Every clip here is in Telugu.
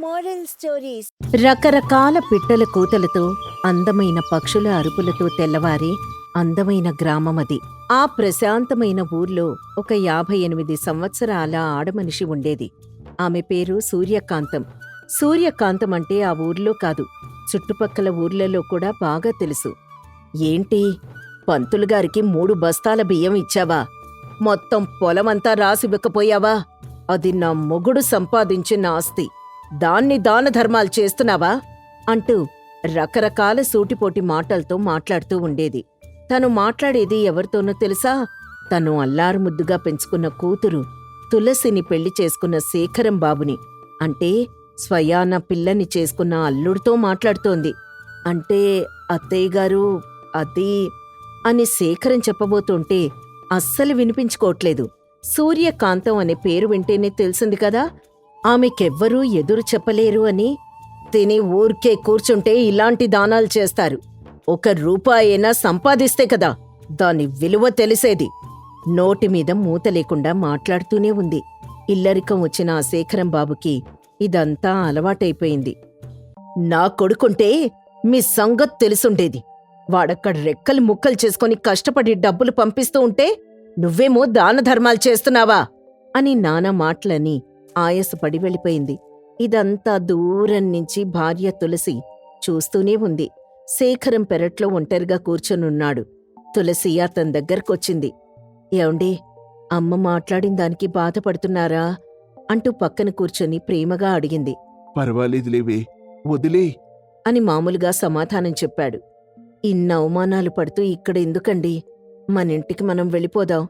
Moral stories. రకరకాల పిట్టల కూతలతో అందమైన పక్షుల అరుపులతో తెల్లవారే అందమైన గ్రామమది. ఆ ప్రశాంతమైన ఊర్లో ఒక 58 సంవత్సరాల ఆడమనిషి ఉండేది. ఆమె పేరు సూర్యకాంతం. సూర్యకాంతం అంటే ఆ ఊర్లో కాదు, చుట్టుపక్కల ఊర్లలో కూడా బాగా తెలుసు. ఏంటి, పంతులుగారికి 3 బస్తాల బియ్యం ఇచ్చావా? మొత్తం పొలమంతా రాసివ్వకపోయావా? అది నా మొగుడు సంపాదించిన ఆస్తి, దాన్ని దానధర్మాలు చేస్తున్నావా? అంటూ రకరకాల సూటిపోటి మాటలతో మాట్లాడుతూ ఉండేది. తను మాట్లాడేది ఎవరితోనో తెలుసా? తను అల్లారుముద్దుగా పెంచుకున్న కూతురు తులసిని పెళ్లి చేసుకున్న శేఖరం బాబుని, అంటే స్వయాన పిల్లని చేసుకున్న అల్లుడితో మాట్లాడుతోంది. అంటే అత్తయ్యగారు అది అని శేఖరం చెప్పబోతుంటే అస్సలు వినిపించుకోవట్లేదు. సూర్యకాంతం అనే పేరు వింటేనే తెలిసింది కదా ఆమెకెవ్వరూ ఎదురు చెప్పలేరు అని. తిని ఊర్కే కూర్చుంటే ఇలాంటి దానాలు చేస్తారు. 1 రూపాయైనా సంపాదిస్తే కదా దాని విలువ తెలిసేది. నోటిమీద మూత లేకుండా మాట్లాడుతూనే ఉంది. ఇల్లరికం వచ్చిన ఆ శేఖరం బాబుకి ఇదంతా అలవాటైపోయింది. నా కొడుకుంటే మీ సంగతి తెలుసుండేది. వాడక్కడ రెక్కలు ముక్కలు చేసుకుని కష్టపడి డబ్బులు పంపిస్తూ ఉంటే నువ్వేమో దానధర్మాలు చేస్తున్నావా అని నానా మాటలని ఆయాసపడి వెళ్ళిపోయింది. ఇదంతా దూరం నుంచి భార్య తులసి చూస్తూనే ఉంది. శేఖరం పెరట్లో ఒంటరిగా కూర్చొనున్నాడు. తులసి అతని దగ్గరకొచ్చింది. ఏవండి, అమ్మ మాట్లాడిన దానికి బాధపడుతున్నారా అంటూ పక్కన కూర్చొని ప్రేమగా అడిగింది. పర్వాలేదులేవే, వదిలే అని మామూలుగా సమాధానం చెప్పాడు. ఇన్ని అవమానాలు పడుతూ ఇక్కడ ఎందుకండి, మనింటికి మనం వెళ్ళిపోదాం.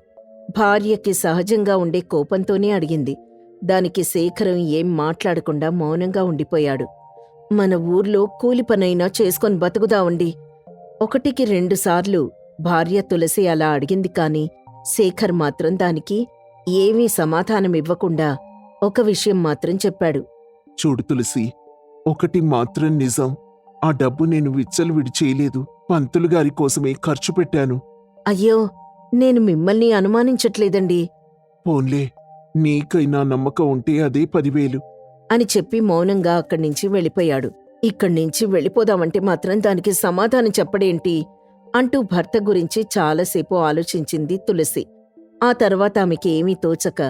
భార్యకి సహజంగా ఉండే కోపంతోనే అడిగింది. దానికి శేఖరం ఏం మాట్లాడకుండా మౌనంగా ఉండిపోయాడు. మన ఊర్లో కూలి పనైనా చేసుకొని బతుకుదామండి. 1కి 2 సార్లు భార్య తులసి అలా అడిగింది కాని శేఖర్ మాత్రం దానికి ఏమీ సమాధానమివ్వకుండా ఒక విషయం మాత్రం చెప్పాడు. చూడు తులసి, ఒకటి మాత్రం నిజం, ఆ డబ్బు నేను విచ్చలవిడి చేయలేదు. పంతులుగారి కోసమే ఖర్చు పెట్టాను. అయ్యో, నేను మిమ్మల్ని అనుమానించట్లేదండి పోన్లే, నీకైనా నమ్మకం ఉంటే అదే 10,000 అని చెప్పి మౌనంగా అక్కడ్నించి వెళ్ళిపోయాడు. ఇక్కడ్నించి వెళ్ళిపోదామంటే మాత్రం దానికి సమాధానం చెప్పడేంటి అంటూ భర్త గురించి చాలాసేపు ఆలోచించింది తులసి. ఆ తర్వాత ఆమెకి ఏమీ తోచక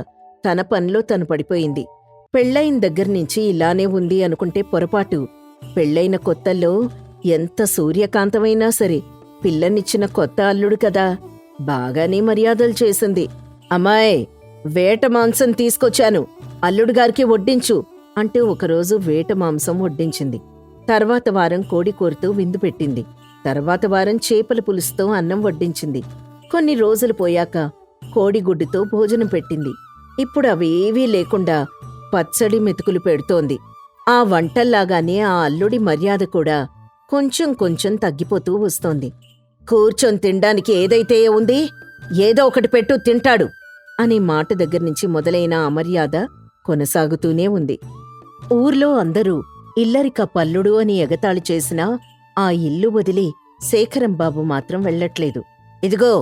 తన పనిలో తను పడిపోయింది. పెళ్లయిన దగ్గర్నుంచి ఇలానే ఉంది అనుకుంటే పొరపాటు. పెళ్లైన కొత్తల్లో ఎంత సూర్యకాంతమైనా సరే పిల్లనిచ్చిన కొత్త అల్లుడు కదా, బాగానే మర్యాదలు చేసింది. అమ్మాయ్, వేట మాంసం తీసుకొచ్చాను, అల్లుడుగారికి వడ్డించు అంటూ ఒకరోజు వేట మాంసం వడ్డించింది. తర్వాత వారం కోడి కూరతో విందు పెట్టింది. తర్వాత వారం చేపల పులుసుతో అన్నం వడ్డించింది. కొన్ని రోజులు పోయాక కోడిగుడ్డుతో భోజనం పెట్టింది. ఇప్పుడు అవేవీ లేకుండా పచ్చడి మెతుకులు పెడుతోంది. ఆ వంటల్లాగానే ఆ అల్లుడి మర్యాద కూడా కొంచెం కొంచెం తగ్గిపోతూ వస్తోంది. కూర్చొని తినడానికి ఏదైతే ఉంది, ఏదో ఒకటి పెట్టు, తింటాడు అనే మాట దగ్గర్నుంచి మొదలైన అమర్యాద కొనసాగుతూనే ఉంది. ఊర్లో అందరూ ఇల్లరిక పల్లుడు అని ఎగతాళి చేసినా ఆ ఇల్లు వదిలి శేఖరం బాబు మాత్రం వెళ్లట్లేదు. ఇదిగో,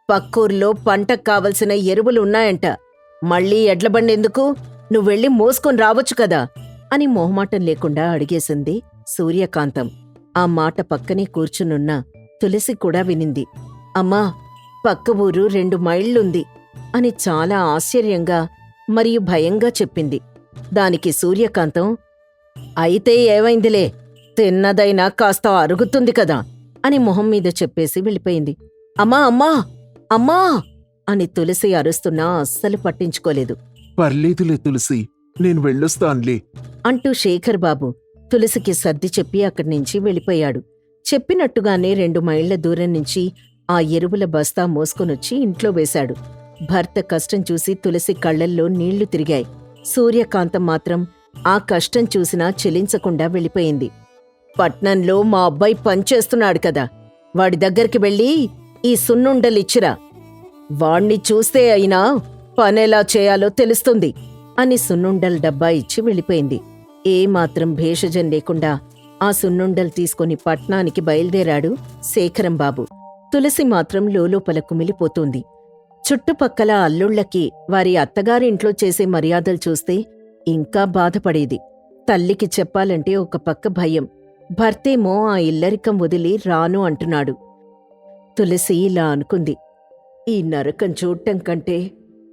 పక్కూర్లో పంటకు కావలసిన ఎరువులున్నాయంట, మళ్ళీ ఎడ్లబండెందుకు, నువ్వెళ్ళి మోసుకొని రావచ్చు కదా అని మొహమాటం లేకుండా అడిగేసింది సూర్యకాంతం. ఆ మాట పక్కనే కూర్చునున్న తులసి కూడా వినింది. అమ్మా, పక్క ఊరు 2 మైళ్ళుంది అని చాలా ఆశ్చర్యంగా మరియు భయంగా చెప్పింది. దానికి సూర్యకాంతం, అయితే ఏమైందిలే, తిన్నదైనా కాస్త అరుగుతుంది కదా అని మొహం మీద చెప్పేసి వెళ్ళిపోయింది. అమ్మా అమ్మా అమ్మా అని తులసి అరుస్తున్నా అస్సలు పట్టించుకోలేదు. పర్లేదులే తులసి, నేను వెళ్ళొస్తాన్లే అంటూ శేఖర్ బాబు తులసికి సర్ది చెప్పి అక్కడ్నించి వెళ్ళిపోయాడు. చెప్పినట్టుగానే 2 మైళ్ల దూరం నుంచి ఆ ఎరువుల బస్తా మోసుకొనొచ్చి ఇంట్లో వేశాడు. భర్త కష్టం చూసి తులసి కళ్లల్లో నీళ్లు తిరిగాయి. సూర్యకాంతం మాత్రం ఆ కష్టం చూసినా చెలించకుండా వెళ్ళిపోయింది. పట్నంలో మా అబ్బాయి పనిచేస్తున్నాడు కదా, వాడి దగ్గరికి వెళ్ళి ఈ సున్నుండలిచ్చిరా, వాణ్ణి చూస్తే అయినా పనెలా చేయాలో తెలుస్తుంది అని సున్నుండల డబ్బా ఇచ్చి వెళ్ళిపోయింది. ఏమాత్రం భేషజం లేకుండా ఆ సున్నుండలు తీసుకుని పట్నానికి బయలుదేరాడు శేఖరం బాబు. తులసి మాత్రం లోలోపల కుమిలిపోతుంది. చుట్టుపక్కల అల్లుళ్లకి వారి అత్తగారింట్లో చేసే మర్యాదలు చూస్తే ఇంకా బాధపడేది. తల్లికి చెప్పాలంటే ఒక పక్క భయం. భర్తేమో ఆ ఇల్లరికం వదిలి రాను అంటున్నాడు. తులసి ఇలా అనుకుంది, ఈ నరకం చూడటం కంటే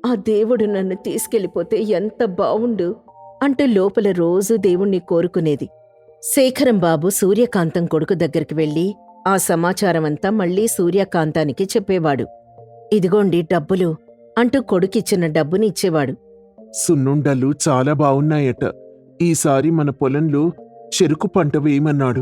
ఆ దేవుడు నన్ను తీసుకెళ్ళిపోతే ఎంత బావుండు అంటూ లోపల రోజూ దేవుణ్ణి కోరుకునేది. శేఖరం బాబు సూర్యకాంతం కొడుకు దగ్గరికి వెళ్ళి ఆ సమాచారమంతా మళ్లీ సూర్యకాంతానికి చెప్పేవాడు. ఇదిగోండి డబ్బులు అంటూ కొడుకిచ్చిన డబ్బుని ఇచ్చేవాడు. సున్నుండలు చాలా బావున్నాయట. ఈసారి మన పొలంలో చెరుకు పంట వేయమన్నాడు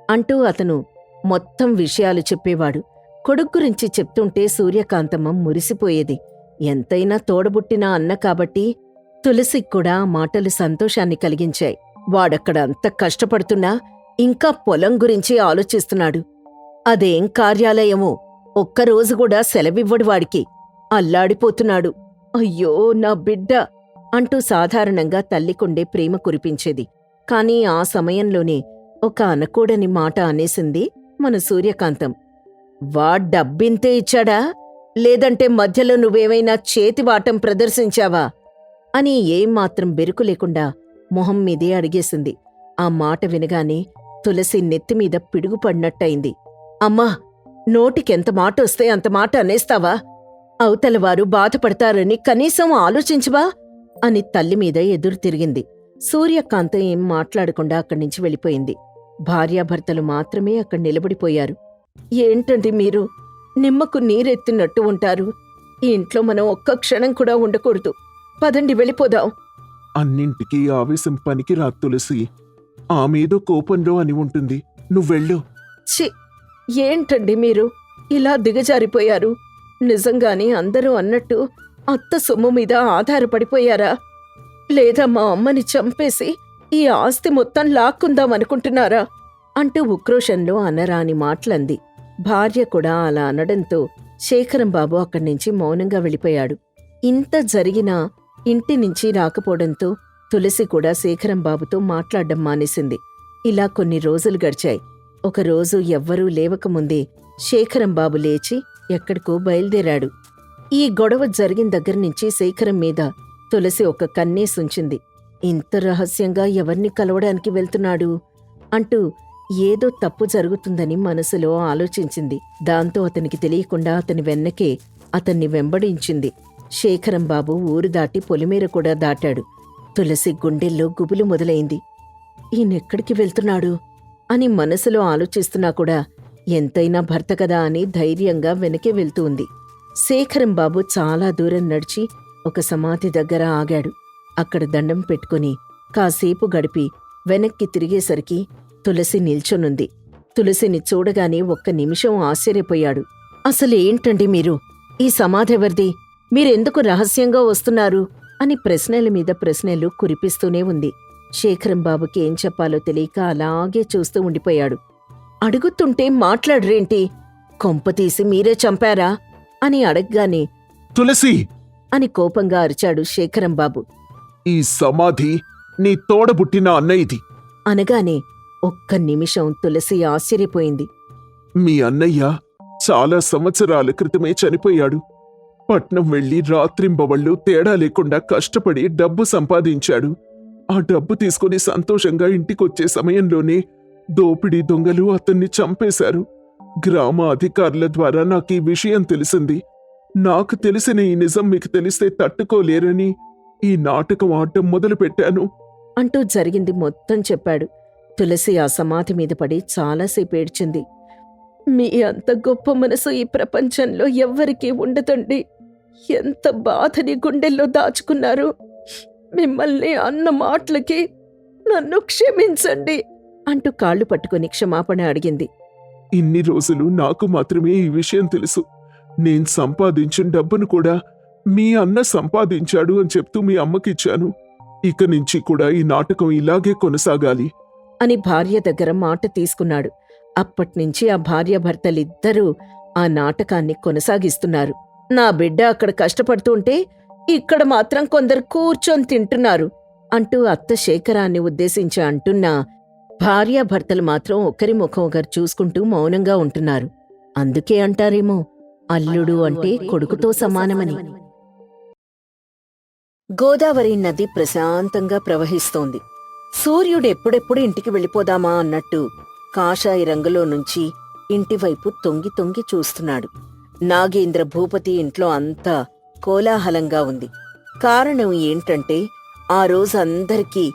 అంటూ అతను మొత్తం విషయాలు చెప్పేవాడు. కొడుకు గురించి చెప్తుంటే సూర్యకాంతమ్మ మురిసిపోయేది. ఎంతైనా తోడబుట్టిన అన్న కాబట్టి తులసికి కూడా ఆ మాటలు సంతోషాన్ని కలిగించాయి. వాడక్కడ అంత కష్టపడుతున్నా ఇంకా పొలం గురించి ఆలోచిస్తున్నాడు. అదేం కార్యాలయమో, ఒక్కరోజు కూడా సెలవివ్వడు వాడికి. అల్లాడిపోతున్నాడు. అయ్యో నా బిడ్డ అంటూ సాధారణంగా తల్లికుండే ప్రేమ కురిపించేది. కాని ఆ సమయంలోనే ఒక అనకూడని మాట అనేసింది మన సూర్యకాంతం. డబ్బింతే ఇచ్చాడా, లేదంటే మధ్యలో నువ్వేమైనా చేతివాటం ప్రదర్శించావా అని ఏమాత్రం బెరుకు లేకుండా మొహం మీదే అడిగేసింది. ఆ మాట వినగానే తులసి నెత్తిమీద పిడుగుపడినట్టయింది. అమ్మా, నోటికెంత మాటొస్తే అంత మాట అనేస్తావా? అవతలవారు బాధపడతారని కనీసం ఆలోచించవా అని తల్లిమీద ఎదురు తిరిగింది. సూర్యకాంతం ఏం మాట్లాడకుండా అక్కడ్నుంచి వెళ్ళిపోయింది. భార్యాభర్తలు మాత్రమే అక్కడ నిలబడిపోయారు. ఏంటండి మీరు, నిమ్మకు నీరెత్తినట్టు ఉంటారు. ఈ ఇంట్లో మనం ఒక్క క్షణం కూడా ఉండకూడదు. పదండి వెళ్ళిపోదాం. అన్నింటికీ ఆవేశం పనికి రా తులసి. ఆమెదో కోపంలో అని ఉంటుంది. నువ్వెళ్ళు. ఛీ, ఏంటండి మీరు ఇలా దిగజారిపోయారు? నిజంగానే అందరూ అన్నట్టు అత్త సొమ్ము మీద ఆధారపడిపోయారా? లేదా మా అమ్మని చంపేసి ఈ ఆస్తి మొత్తం లాక్కుందామనుకుంటున్నారా అంటూ ఉక్రోషంలో అనరాని మాటలంది. భార్య కూడా అలా అనడంతో శేఖరం బాబు అక్కడ్నుంచి మౌనంగా వెళ్ళిపోయాడు. ఇంత జరిగినా ఇంటి నుంచి రాకపోవడంతో తులసి కూడా శేఖరం బాబుతో మాట్లాడడం మానేసింది. ఇలా కొన్ని రోజులు గడిచాయి. ఒకరోజు ఎవ్వరూ లేవకముందే శేఖరం బాబు లేచి ఎక్కడికో బయలుదేరాడు. ఈ గొడవ జరిగిన దగ్గర్నుంచి శేఖరం మీద తులసి ఒక కన్నేసుంచింది. ఇంత రహస్యంగా ఎవర్ని కలవడానికి వెళ్తున్నాడు అంటూ ఏదో తప్పు జరుగుతుందని మనసులో ఆలోచించింది. దాంతో అతనికి తెలియకుండా అతని వెన్నకే అతన్ని వెంబడించింది. శేఖరం బాబు ఊరు దాటి పొలిమేర కూడా దాటాడు. తులసి గుండెల్లో గుబులు మొదలైంది. ఈయనెక్కడికి వెళ్తున్నాడు అని మనసులో ఆలోచిస్తున్నా కూడా ఎంతైనా భర్త కదా అని ధైర్యంగా వెనకే వెళ్తూ ఉంది. శేఖరం బాబు చాలా దూరం నడిచి ఒక సమాధి దగ్గర ఆగాడు. అక్కడ దండం పెట్టుకుని కాసేపు గడిపి వెనక్కి తిరిగేసరికి తులసి నిల్చొనుంది. తులసిని చూడగానే ఒక్క నిమిషం ఆశ్చర్యపోయాడు. అసలేంటండి మీరు? ఈ సమాధెవర్ది? మీరెందుకు రహస్యంగా వస్తున్నారు అని ప్రశ్నల మీద ప్రశ్నలు కురిపిస్తూనే ఉంది. శేఖరం బాబుకి ఏం చెప్పాలో తెలియక అలాగే చూస్తూ ఉండిపోయాడు. అడుగుతుంటే మాట్లాడరేంటి? కొంపతీసి మీరే చంపారా అని అడగ్గానే తులసి అని కోపంగా అరిచాడు శేఖరం బాబు. ఈ సమాధి నీ తోడబుట్టిన అన్నయ్యది అనగానే ఒక్క నిమిషం తులసి ఆశ్చర్యపోయింది. మీ అన్నయ్య చాలా సంవత్సరాల క్రితమే చనిపోయాడు. పట్నం వెళ్లి రాత్రింబవళ్ళు తేడా లేకుండా కష్టపడి డబ్బు సంపాదించాడు. ఆ డబ్బు తీసుకుని సంతోషంగా ఇంటికొచ్చే సమయంలోనే దోపిడీ దొంగలు అతన్ని చంపేశారు. గ్రామ అధికారుల ద్వారా నాకు ఈ విషయం తెలిసింది. నాకు తెలిసిన ఈ నిజం మీకు తెలిస్తే తట్టుకోలేరని ఈ నాటకం ఆడటం మొదలుపెట్టాను అంటూ జరిగింది మొత్తం చెప్పాడు. తులసి ఆ సమాధి మీద పడి చాలాసేపు ఏడ్చింది. మీ అంత గొప్ప మనసు ఈ ప్రపంచంలో ఎవ్వరికీ ఉండదండి. ఎంత బాధని గుండెల్లో దాచుకున్నారు. మిమ్మల్ని అన్న మాటలకి నన్ను క్షమించండి అంటూ కాళ్ళు పట్టుకుని క్షమాపణ అడిగింది. ఇన్ని రోజులు నాకు మాత్రమే ఈ విషయం తెలుసు. నేను సంపాదించిన డబ్బును కూడా మీ అన్న సంపాదించాడు అని చెప్తూ మీ అమ్మకిచ్చాను. ఇక నుంచి కూడా ఈ నాటకం ఇలాగే కొనసాగాలి అని భార్య దగ్గర మాట తీసుకున్నాడు. అప్పట్నుంచి ఆ భార్యాభర్తలిద్దరూ ఆ నాటకాన్ని కొనసాగిస్తున్నారు. నా బిడ్డ అక్కడ కష్టపడుతుంటే ఇక్కడ మాత్రం కొందరు కూర్చొని తింటున్నారు అంటూ అత్త శేఖరాన్ని ఉద్దేశించి అంటున్నా భార్యాభర్తలు మాత్రం ఒకరి ముఖం ఒకరు చూసుకుంటూ మౌనంగా ఉంటున్నారు. అందుకే అంటారేమో అల్లుడు అంటే కొడుకుతో సమానమని. గోదావరి నది ప్రశాంతంగా ప్రవహిస్తోంది. సూర్యుడు ఎప్పుడెప్పుడు ఇంటికి వెళ్ళిపోదామా అన్నట్టు కాషాయ రంగులో నుంచి ఇంటివైపు తొంగి తొంగి చూస్తున్నాడు. నాగేంద్ర భూపతి ఇంట్లో అంతా కోలాహలంగా ఉంది. కారణం ఏంటంటే ఆ రోజు అందరికీ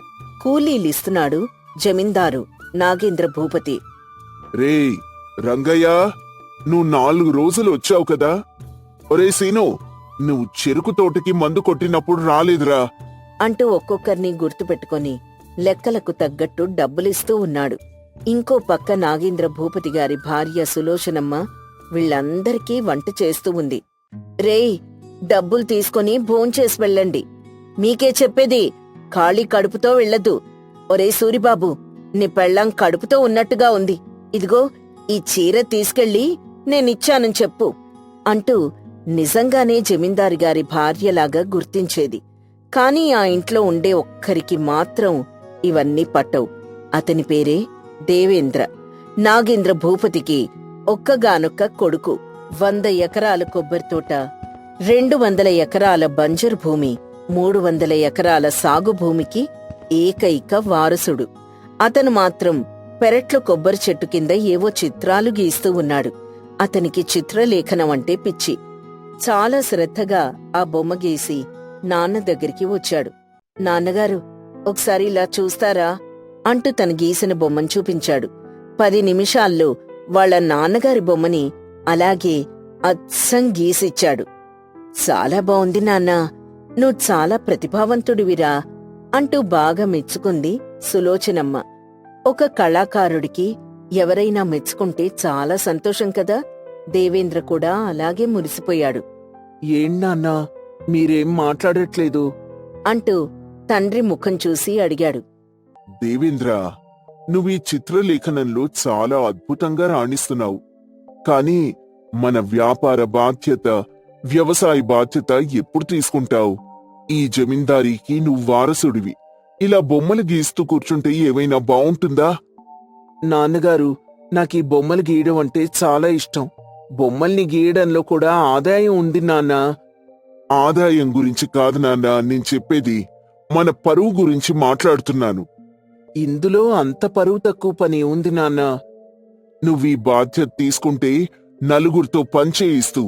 కూలీలిస్తున్నాడు జమీందారు నాగేంద్ర భూపతి. రేయ్ రంగయ్య, నువ్వు 4 రోజులు వచ్చావు కదా. ఒరే సీను, నువ్వు చెరుకు తోటకి మందు కొట్టినప్పుడు రాలేదురా అంటూ ఒక్కొక్కరిని గుర్తుపెట్టుకొని లెక్కలకు తగ్గట్టు డబ్బులిస్తూ ఉన్నాడు. ఇంకో పక్క నాగేంద్ర భూపతి గారి భార్య సులోచనమ్మ వీళ్ళందరికీ వంట చేస్తూ ఉంది. రేయ్, డబ్బులు తీసుకొని భోంచేసి వెళ్ళండి. మీకే చెప్పేది, ఖాళీ కడుపుతో వెళ్ళదు. ఒరే సూరిబాబు, నీ పెళ్ళాం కడుపుతో ఉన్నట్టుగా ఉంది. ఇదిగో ఈ చీర తీసుకెళ్ళి నేనిచ్చానని చెప్పు అంటూ నిజంగానే జమీందారు గారి భార్యలాగా గుర్తించేది. కాని ఆ ఇంట్లో ఉండే ఒక్కరికి మాత్రం ఇవన్నీ పట్టవు. అతని పేరే దేవేంద్ర. నాగేంద్ర భూపతికి ఒక్కగానొక్క కొడుకు. 100 ఎకరాల కొబ్బరితోట, 200 ఎకరాల బంజరు భూమి, 300 ఎకరాల సాగు భూమికి ఏకైక వారసుడు. అతను మాత్రం పెరట్లో కొబ్బరి చెట్టు కింద ఏవో చిత్రాలు గీస్తూ ఉన్నాడు. అతనికి చిత్రలేఖనం అంటే పిచ్చి. చాలా శ్రద్ధగా ఆ బొమ్మ గీసి నాన్న దగ్గరికి వచ్చాడు. నాన్నగారు, ఒకసారి ఇలా చూస్తారా అంటూ తన గీసిన బొమ్మను చూపించాడు. 10 నిమిషాల్లో వాళ్ళ నాన్నగారి బొమ్మని అలాగే అచ్చం గీసిచ్చాడు. చాలా బావుంది నాన్నా, నువ్వు చాలా ప్రతిభావంతుడివిరా అంటూ బాగా మెచ్చుకుంది సులోచనమ్మ. ఒక కళాకారుడికి ఎవరైనా మెచ్చుకుంటే చాలా సంతోషం కదా. దేవేంద్ర కూడా అలాగే మురిసిపోయాడు. ఏంటన్నా మీరేం మాట్లాడట్లేదు అంటూ తండ్రి ముఖం చూసి అడిగాడు. దేవేంద్ర, నువ్వు ఈ చిత్రలేఖనంలో చాలా అద్భుతంగా రాణిస్తున్నావు. కానీ మన వ్యాపార బాధ్యత, వ్యవసాయ బాధ్యత ఎప్పుడు తీసుకుంటావు? ఈ జమీందారీకి నువ్వు వారసుడివి. ఇలా బొమ్మలు గీస్తూ కూర్చుంటే ఏమైనా బావుంటుందా? నాన్నగారు, నాకీ బొమ్మలు గీయడం అంటే చాలా ఇష్టం. బొమ్మల్ని గీయడంలో కూడా ఆదాయం ఉంది నాన్నా. ఆదాయం గురించి కాదు నాన్నా నేను చెప్పేది, మన పరువు గురించి మాట్లాడుతున్నాను. ఇందులో అంత పరువు తక్కువ పని ఉంది నాన్నా. నువ్వీ బాధ్యత తీసుకుంటే నలుగురితో పనిచేయిస్తూ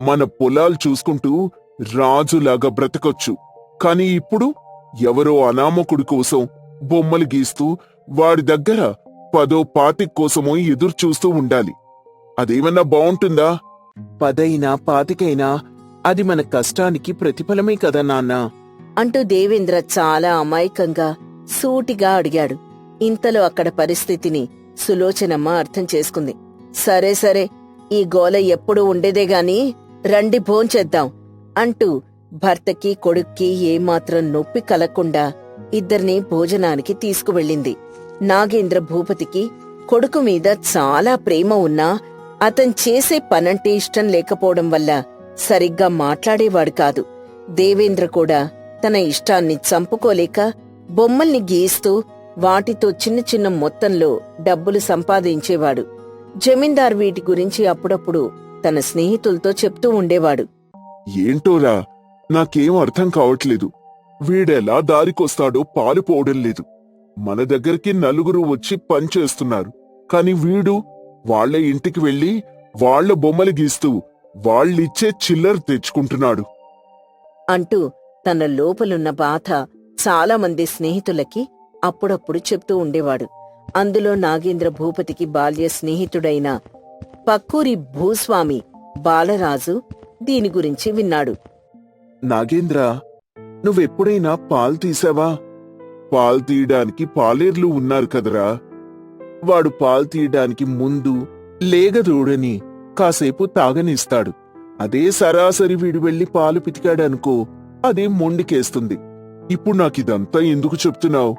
మన పొలాలు చూసుకుంటూ రాజులాగా బ్రతకొచ్చు. కాని ఇప్పుడు ఎవరో అనామకుడి కోసం బొమ్మలు గీస్తూ వాడి దగ్గర 10 20 కోసమో ఎదురు చూస్తూ ఉండాలి. అదేమన్నా బావుంటుందా? 10 25 అది మన కష్టానికి ప్రతిఫలమే కదా నాన్నా అంటూ దేవేంద్ర చాలా అమాయకంగా సూటిగా అడిగాడు. ఇంతలో అక్కడ పరిస్థితిని సులోచనమ్మ అర్థం చేసుకుంది. సరే సరే, ఈ గోల ఎప్పుడూ ఉండేదేగాని రండి భోంచేద్దాం అంటూ భర్తకి కొడుక్కి ఏమాత్రం నొప్పి కలగకుండా ఇద్దరినీ భోజనానికి తీసుకువెళ్ళింది. నాగేంద్ర భూపతికి కొడుకు మీద చాలా ప్రేమ ఉన్నా అతను చేసే పనంటే ఇష్టం లేకపోవడం వల్ల సరిగ్గా మాట్లాడేవాడు కాదు. దేవేంద్ర కూడా తన ఇష్టాన్ని చంపుకోలేక బొమ్మల్ని గీస్తూ వాటితో చిన్న చిన్న మొత్తంలో డబ్బులు సంపాదించేవాడు. జమీందార్ వీటి గురించి అప్పుడప్పుడు తన స్నేహితులతో చెప్తూ ఉండేవాడు. ఏంటోరా, నాకేం అర్థం కావట్లేదు. వీడెలా దారికొస్తాడో పాలుపోవడం లేదు. మన దగ్గరికి నలుగురు వచ్చి పనిచేస్తున్నారు. కాని వీడు వాళ్ల ఇంటికి వెళ్లి వాళ్ల బొమ్మలు గీస్తూ వాళ్ళిచ్చే చిల్లర తెచ్చుకుంటున్నాడు అంటూ తన లోపలున్న బాధ చాలా మంది స్నేహితులకి అప్పుడప్పుడు చెప్తూ ఉండేవాడు. అందులో నాగేంద్ర భూపతికి బాల్య స్నేహితుడైన పక్కూరి భూస్వామి బాలరాజు దీని గురించి విన్నాడు. నాగేంద్ర, నువ్వెప్పుడైనా పాలు తీసావా? పాలు తీయడానికి పాలేర్లు ఉన్నారు కదరా. వాడు పాలు తీయడానికి ముందు లేగదూడని కాసేపు తాగనిస్తాడు. అదే సరాసరి వీడు వెళ్లి పాలు పితికాడనుకో, అదే మొండికేస్తుంది. ఇప్పుడు నాకిదంతా ఎందుకు చెప్తున్నావు?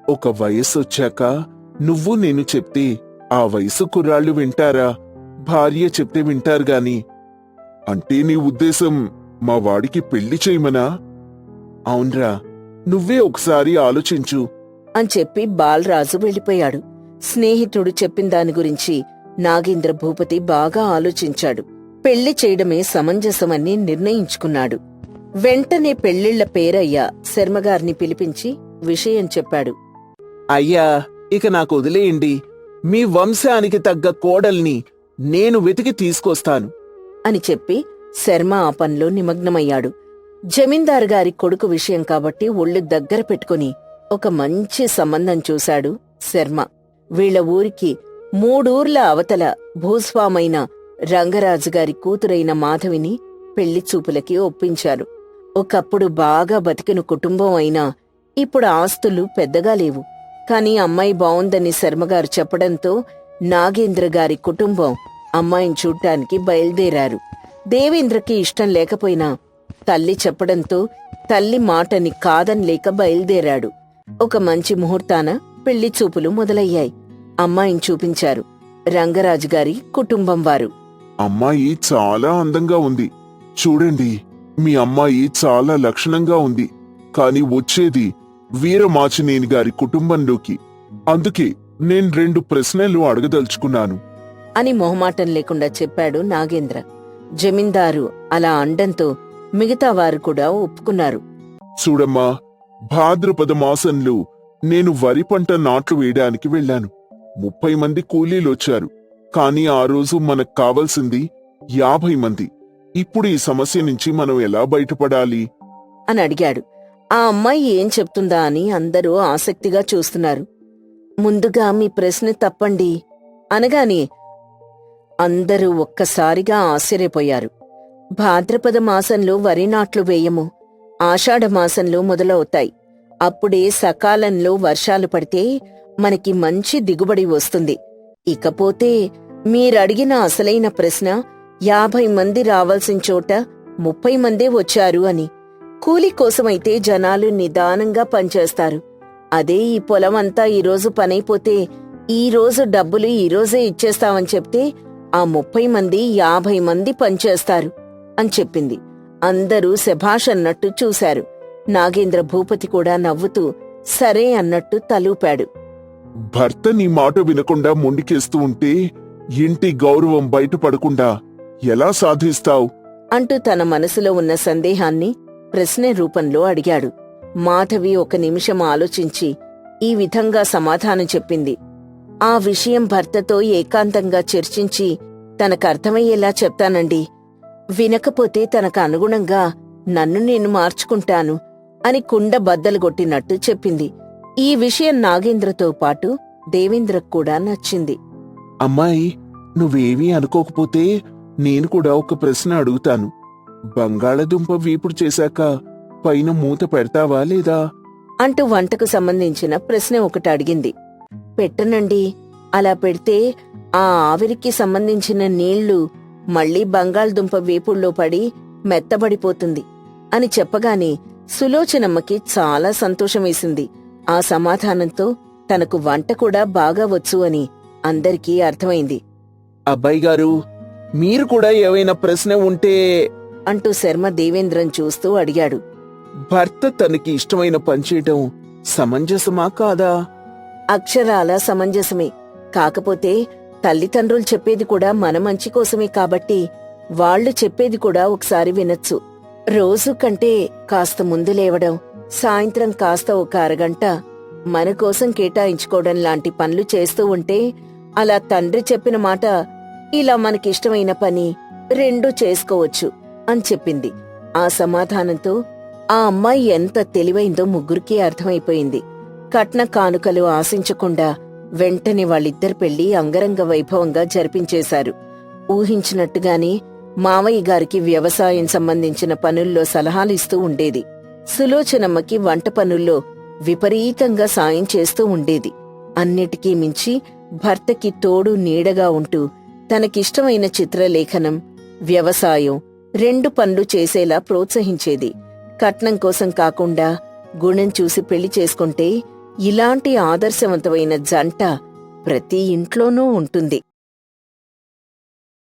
ఒక వయస్సొచ్చాక నువ్వు నేను చెప్తే ఆ వయసు కుర్రాళ్ళు వింటారా? భార్య చెప్తే వింటారు గాని. అంటే నీ ఉద్దేశం మా వాడికి పెళ్లి చేయమనా? అవునరా, నువ్వే ఒకసారి ఆలోచించు అని చెప్పి బాలరాజు వెళ్ళిపోయాడు. స్నేహితుడు చెప్పిన దాని గురించి నాగేంద్ర భూపతి బాగా ఆలోచించాడు. పెళ్లి చేయడమే సమంజసమని నిర్ణయించుకున్నాడు. వెంటనే పెళ్లిళ్ల పేరయ్య శర్మగారిని పిలిపించి విషయం చెప్పాడు. అయ్యా, ఇక నాకు వదిలేయండి. మీ వంశానికి తగ్గ కోడల్ని నేను వెతికి తీసుకొస్తాను అని చెప్పి శర్మ ఆ పనిలో నిమగ్నమయ్యాడు. జమీందారు గారి కొడుకు విషయం కాబట్టి ఒళ్ళు దగ్గర పెట్టుకుని ఒక మంచి సంబంధం చూశాడు శర్మ. వీళ్ల ఊరికి 3 ఊర్ల అవతల భూస్వామైన రంగరాజు గారి కూతురైన మాధవిని పెళ్లి చూపులకి ఒప్పించారు. ఒకప్పుడు బాగా బతికిన కుటుంబం అయినా ఇప్పుడు ఆస్తులు పెద్దగా లేవు. కాని అమ్మాయి బావుందని శర్మగారు చెప్పడంతో నాగేంద్ర గారి కుటుంబం అమ్మాయిని చూడ్డానికి బయలుదేరారు. దేవేంద్రకి ఇష్టం లేకపోయినా తల్లి చెప్పడంతో తల్లి మాటని కాదనలేక బయలుదేరాడు. ఒక మంచి ముహూర్తాన పెళ్లి చూపులు మొదలయ్యాయి. అమ్మాయిని చూపించారు రంగరాజు గారి కుటుంబం వారు. అమ్మాయి చాలా అందంగా ఉంది. చూడండి, మీ అమ్మాయి చాలా లక్షణంగా ఉంది. కాని వచ్చేది వీరమాచినేని గారి కుటుంబంలోకి. అందుకే నేను 2 ప్రశ్నలు అడగదలుచుకున్నాను అని మొహమాటం లేకుండా చెప్పాడు నాగేంద్ర. జమీందారు అలా అండంతో మిగతా వారు కూడా ఒప్పుకున్నారు. చూడమ్మా, భాద్రపద మాసంలో నేను వరి పంట నాట్లు వేయడానికి వెళ్లాను. 30 మంది కూలీలొచ్చారు. కాని ఆ రోజు మనకు కావలసింది 50 మంది. ఇప్పుడు ఈ సమస్య నుంచి మనం ఎలా బయటపడాలి అని అడిగాడు. ఆ అమ్మాయి ఏం చెప్తుందా అని అందరూ ఆసక్తిగా చూస్తున్నారు. ముందుగా మీ ప్రశ్న తప్పండి అనగానే అందరూ ఒక్కసారిగా ఆశ్చర్యపోయారు. భాద్రపద మాసంలో వరి నాట్లు వేయము. ఆషాఢమాసంలో మొదలవుతాయి. అప్పుడే సకాలంలో వర్షాలు పడితే మనకి మంచి దిగుబడి వస్తుంది. ఇకపోతే మీరడిగిన అసలైన ప్రశ్న 50 మంది రావాల్సిన చోట 30 మందే వచ్చారు అని. కూలి కోసమైతే జనాలు నిదానంగా పనిచేస్తారు. అదే ఈ పొలమంతా ఈరోజు పనైపోతే ఈరోజు డబ్బులు ఈరోజే ఇచ్చేస్తామని చెప్తే ఆ 30 మంది 50 మంది పనిచేస్తారు అని చెప్పింది. అందరూ శభాష్ అన్నట్టు చూశారు. నాగేంద్ర భూపతి కూడా నవ్వుతూ సరే అన్నట్టు తలూపాడు. భర్త నీ మాట వినకుండా మొండికేస్తూ ఉంటే ఇంటి గౌరవం బయటపడకుండా ఎలా సాధిస్తావు అంటూ తన మనసులో ఉన్న సందేహాన్ని ప్రశ్న రూపంలో అడిగాడు. మాధవి ఒక నిమిషం ఆలోచించి ఈ విధంగా సమాధానం చెప్పింది. ఆ విషయం భర్తతో ఏకాంతంగా చర్చించి తనకర్థమయ్యేలా చెప్తానండి. వినకపోతే తనకు అనుగుణంగా నన్ను నేను మార్చుకుంటాను అని కుండ బద్దలు కొట్టినట్టు చెప్పింది. ఈ విషయం నాగేంద్రతో పాటు దేవేంద్రకు కూడా నచ్చింది. అమ్మాయి, నువ్వేమీ అనుకోకపోతే నేను కూడా ఒక ప్రశ్న అడుగుతాను. బంగాళదుంప వీపుడు చేశాక పైన మూత పెడతావా లేదా అంటూ వంటకు సంబంధించిన ప్రశ్న ఒకటి అడిగింది. పెట్టనండి. అలా పెడితే ఆ ఆవిరికి సంబంధించిన నీళ్లు మళ్లీ బంగాళదుంప వేపుల్లో పడి మెత్తబడిపోతుంది అని చెప్పగానే సులోచనమ్మకి చాలా సంతోషమేసింది. ఆ సమాధానంతో తనకు వంట కూడా బాగా వచ్చు అని అందరికీ అర్థమైంది. అబ్బాయి గారు, మీరు కూడా ఏవైనా ప్రశ్న ఉంటే అంటూ శర్మ దేవేంద్రన్ చూస్తూ అడిగాడు. భర్త తనకి ఇష్టమైన పని చేయటం సమంజసమా కాదా? అక్షరాల సమంజసమే. కాకపోతే తల్లిదండ్రులు చెప్పేది కూడా మన మంచి కోసమే కాబట్టి వాళ్లు చెప్పేది కూడా ఒకసారి వినొచ్చు. రోజు కంటే కాస్త ముందు లేవడం, సాయంత్రం కాస్త ఒక అరగంట మన కోసం కేటాయించుకోవడం లాంటి పనులు చేస్తూ ఉంటే అలా తండ్రి చెప్పిన మాట ఇలా మనకిష్టమైన పని రెండూ చేసుకోవచ్చు అని చెప్పింది. ఆ సమాధానంతో ఆ అమ్మాయి ఎంత తెలివైందో ముగ్గురికీ అర్థమైపోయింది. కట్న కానుకలు ఆశించకుండా వెంటనే వాళ్ళిద్దరి పెళ్లి అంగరంగ వైభవంగా జరిపించేశారు. ఊహించినట్టుగానే మావయ్య గారికి వ్యవసాయం సంబంధించిన పనుల్లో సలహాలిస్తూ ఉండేది. సులోచనమ్మకి వంట పనుల్లో విపరీతంగా సాయం చేస్తూ ఉండేది. అన్నిటికీ మించి భర్తకి తోడు నీడగా ఉంటూ తనకిష్టమైన చిత్రలేఖనం, వ్యవసాయం 2 పనులు చేసేలా ప్రోత్సహించేది. కట్నం కోసం కాకుండా గుణం చూసి పెళ్లి చేసుకుంటే ఇలాంటి ఆదర్శవంతమైన జంట ప్రతి ఇంట్లోనూ ఉంటుంది.